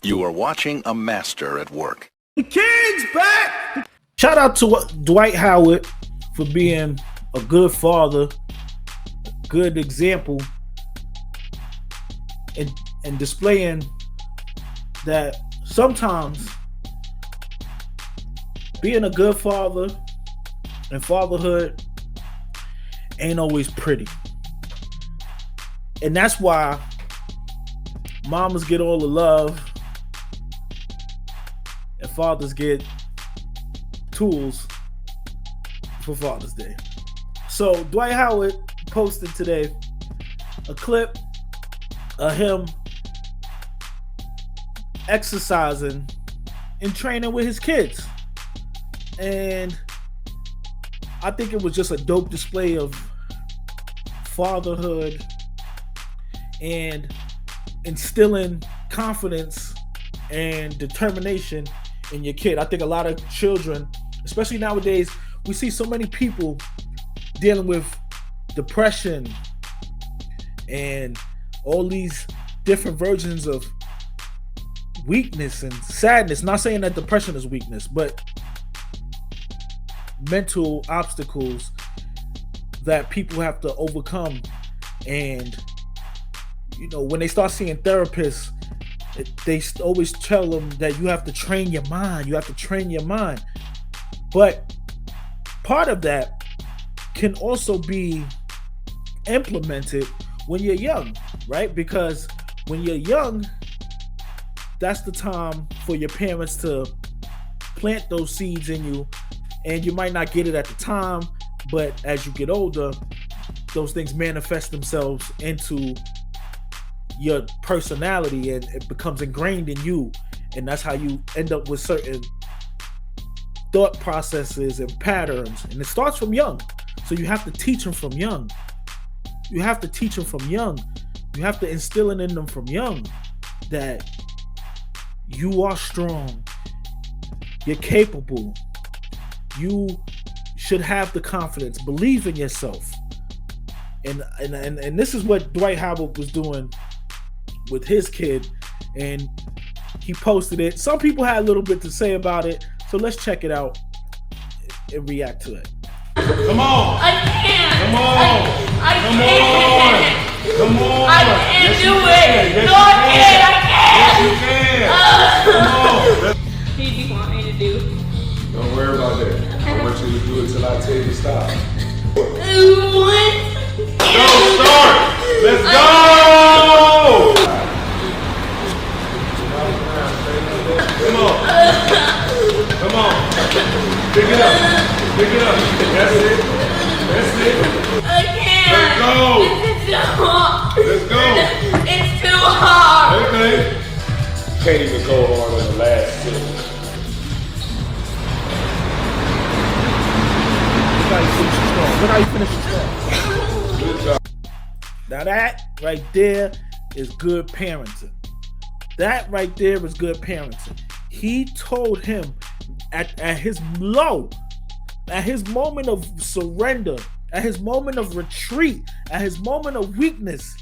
You are watching a master at work. The kid's back! Shout out to Dwight Howard for being a good father, good example, and displaying that sometimes being a good father and fatherhood ain't always pretty. And that's why mamas get all the love and fathers get tools for Father's Day. So Dwight Howard posted today a clip of him exercising and training with his kids. And I think it was just a dope display of fatherhood and instilling confidence and determination in your kid. I think a lot of children, especially nowadays, we see so many people dealing with depression and all these different versions of weakness and sadness. Not saying that depression is weakness, but mental obstacles that people have to overcome. And you know, when they start seeing therapists, they always tell them that you have to train your mind. You have to train your mind. But part of that can also be implemented when you're young, right? Because when you're young, that's the time for your parents to plant those seeds in you. And you might not get it at the time, but as you get older, those things manifest themselves into your personality and it becomes ingrained in you. And that's how you end up with certain thought processes and patterns. And it starts from young. So you have to teach them from young. You have to teach them from young. You have to instill it in them from young that you are strong. You're capable. You should have the confidence. Believe in yourself. And this is what Dwight Howard was doing with his kid, and he posted it. Some people had a little bit to say about it, so let's check it out and react to it. Come on! I can't! Come on! I Come can't! on! Come on! I can't Yes, do you it! can. Yes, No, I you can't! Yes, you can! Come on! What do you want me to do? Don't worry about that. I want you to do it till I tell you to stop. What? Go, start! Let's go! Come on. Come on. Pick it up. Pick it up. That's it. That's it. I can't! Let's go. It's too hard! Let's go. It's too hard! Okay. Can't even go hard on the last two. Look how you finish strong. Good job. Now that right there is good parenting. That right there is good parenting. He told him at his low, at his moment of surrender, at his moment of retreat, at his moment of weakness,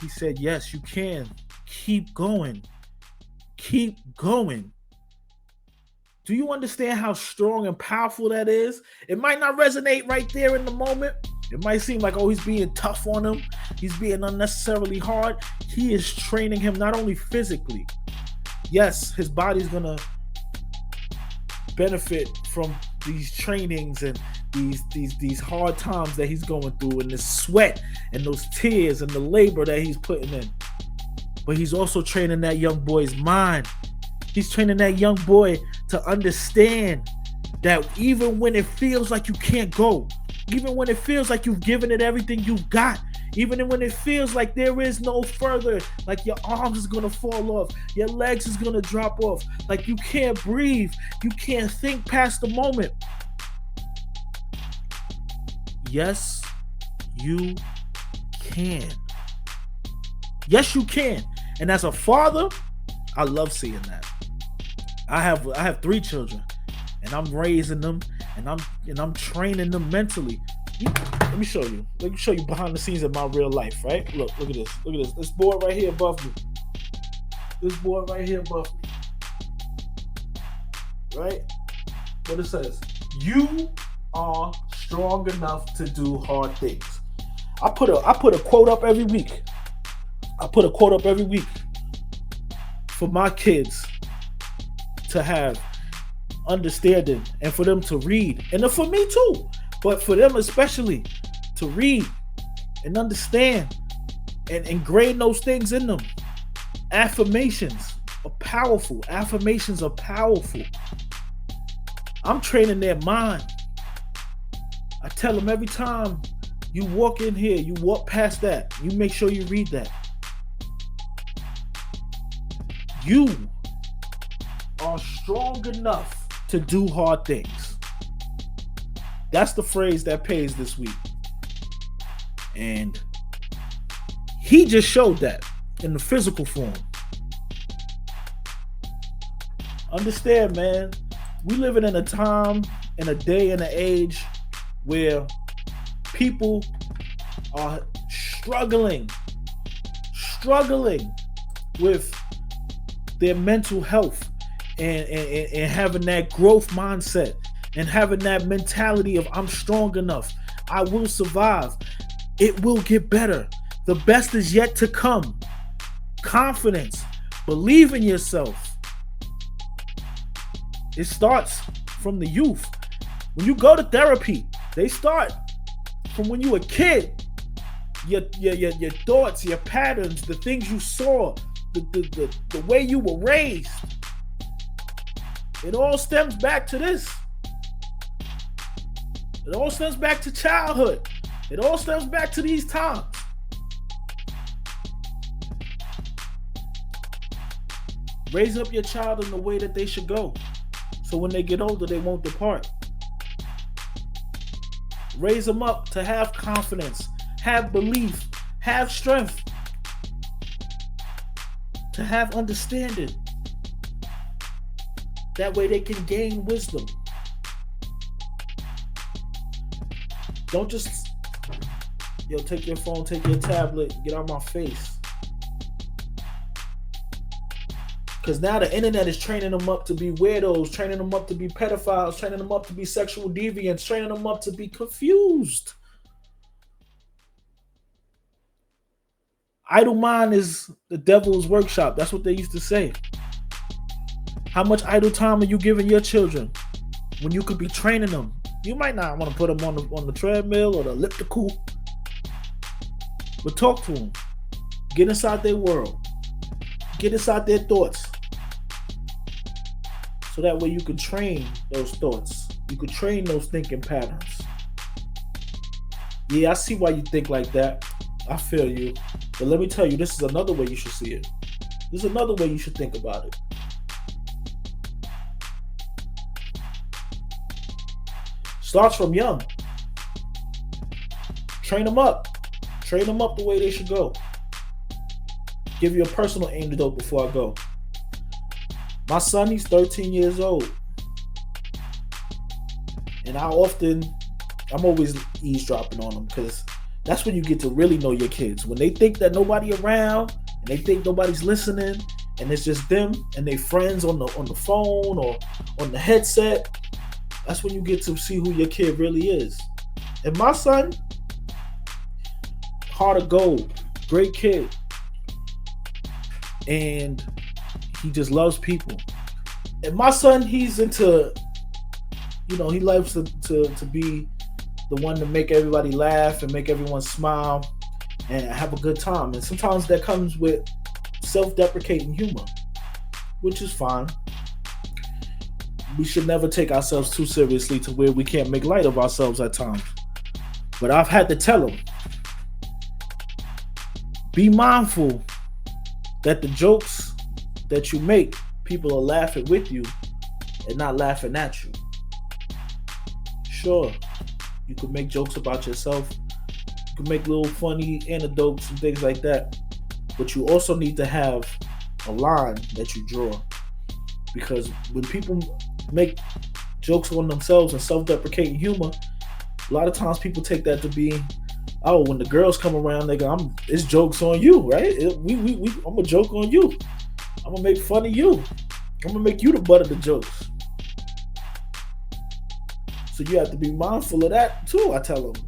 he said, yes, you can. Keep going. Keep going. Do you understand how strong and powerful that is? It might not resonate right there in the moment. It might seem like, oh, he's being tough on him. He's being unnecessarily hard. He is training him not only physically. Yes, his body's going to benefit from these trainings and these hard times that he's going through and the sweat and those tears and the labor that he's putting in. But he's also training that young boy's mind. He's training that young boy to understand that even when it feels like you can't go, even when it feels like you've given it everything you've got, even when it feels like there is no further, like your arms is going to fall off, your legs is going to drop off, like you can't breathe, you can't think past the moment. Yes, you can. Yes, you can. And as a father, I love seeing that. I have 3 children, and I'm raising them, and I'm training them mentally. Let me show you. Let me show you behind the scenes of my real life, right? Look at this. Look at this. This board right here above me. This boy right here, Buffy. Right? What it says. You are strong enough to do hard things. I put a quote up every week. For my kids to have understanding and for them to read. And for me too. But for them especially to read and understand and ingrain those things in them. Affirmations are powerful. I'm training their mind. I tell them every time you walk in here, you walk past that, you make sure you read that. You are strong enough to do hard things. That's the phrase that pays this week. And he just showed that in the physical form. Understand, man, we living in a time, in a day, in an age where people are struggling with their mental health and having that growth mindset and having that mentality of I'm strong enough. I will survive. It will get better. The best is yet to come. Confidence. Believe in yourself. It starts from the youth. When you go to therapy, they start from when you were a kid. Your thoughts, your patterns, the things you saw, the way you were raised. It all stems back to this. It all stems back to childhood. It all stems back to these times. Raise up your child in the way that they should go. So when they get older, they won't depart. Raise them up to have confidence, have belief, have strength, to have understanding. That way they can gain wisdom. Don't just, take your phone, take your tablet, get out my face. Because now the internet is training them up to be weirdos, training them up to be pedophiles, training them up to be sexual deviants, training them up to be confused. Idle mind is the devil's workshop. That's what they used to say. How much idle time are you giving your children when you could be training them? You might not want to put them on the treadmill or the elliptical, but talk to them. Get inside their world. Get inside their thoughts. So that way you can train those thoughts. You can train those thinking patterns. Yeah, I see why you think like that. I feel you. But let me tell you, this is another way you should see it. This is another way you should think about it. Starts from young. Train them up. Train them up the way they should go. Give you a personal anecdote before I go. My son, he's 13 years old. And I'm always eavesdropping on him because that's when you get to really know your kids. When they think that nobody around and they think nobody's listening and it's just them and their friends on the phone or on the headset, that's when you get to see who your kid really is. And my son, heart of gold, great kid. And he just loves people. And my son, he's into, he loves to be the one to make everybody laugh and make everyone smile and have a good time. And sometimes that comes with self-deprecating humor, which is fine. We should never take ourselves too seriously to where we can't make light of ourselves at times. But I've had to tell him, be mindful that the jokes that you make, people are laughing with you and not laughing at you. Sure, you could make jokes about yourself. You can make little funny anecdotes and things like that. But you also need to have a line that you draw. Because when people make jokes on themselves and self-deprecating humor, a lot of times people take that to be, oh, when the girls come around, they go, it's jokes on you, right? I'm a joke on you. I'm gonna make fun of you. I'm gonna make you the butt of the jokes. So you have to be mindful of that too. I tell them,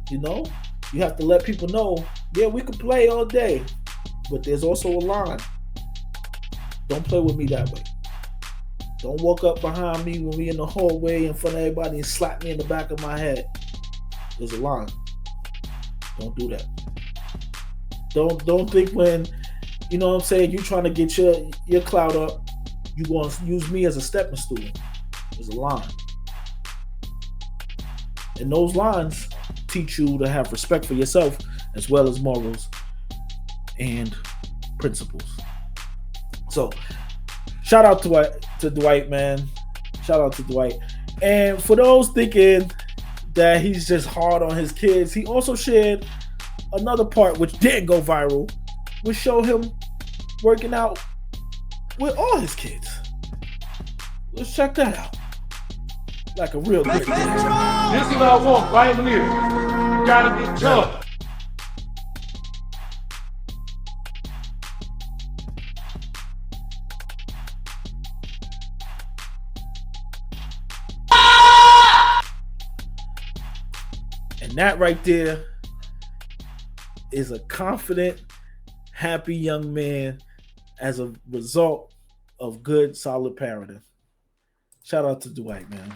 you have to let people know, yeah, we can play all day, but there's also a line. Don't play with me that way. Don't walk up behind me when we in the hallway in front of everybody and slap me in the back of my head. There's a line. Don't do that. Don't think when, you know what I'm saying, you trying to get your clout up, you going to use me as a stepping stool. There's a line. And those lines teach you to have respect for yourself as well as morals and principles. So, shout out to Dwight, man. Shout out to Dwight. And for those thinking that he's just hard on his kids, he also shared another part which didn't go viral, which showed him working out with all his kids. Let's check that out. Like a real good dad. This is what I want right here. You gotta get tough. And that right there is a confident, happy young man as a result of good, solid parenting. Shout out to Dwight, man.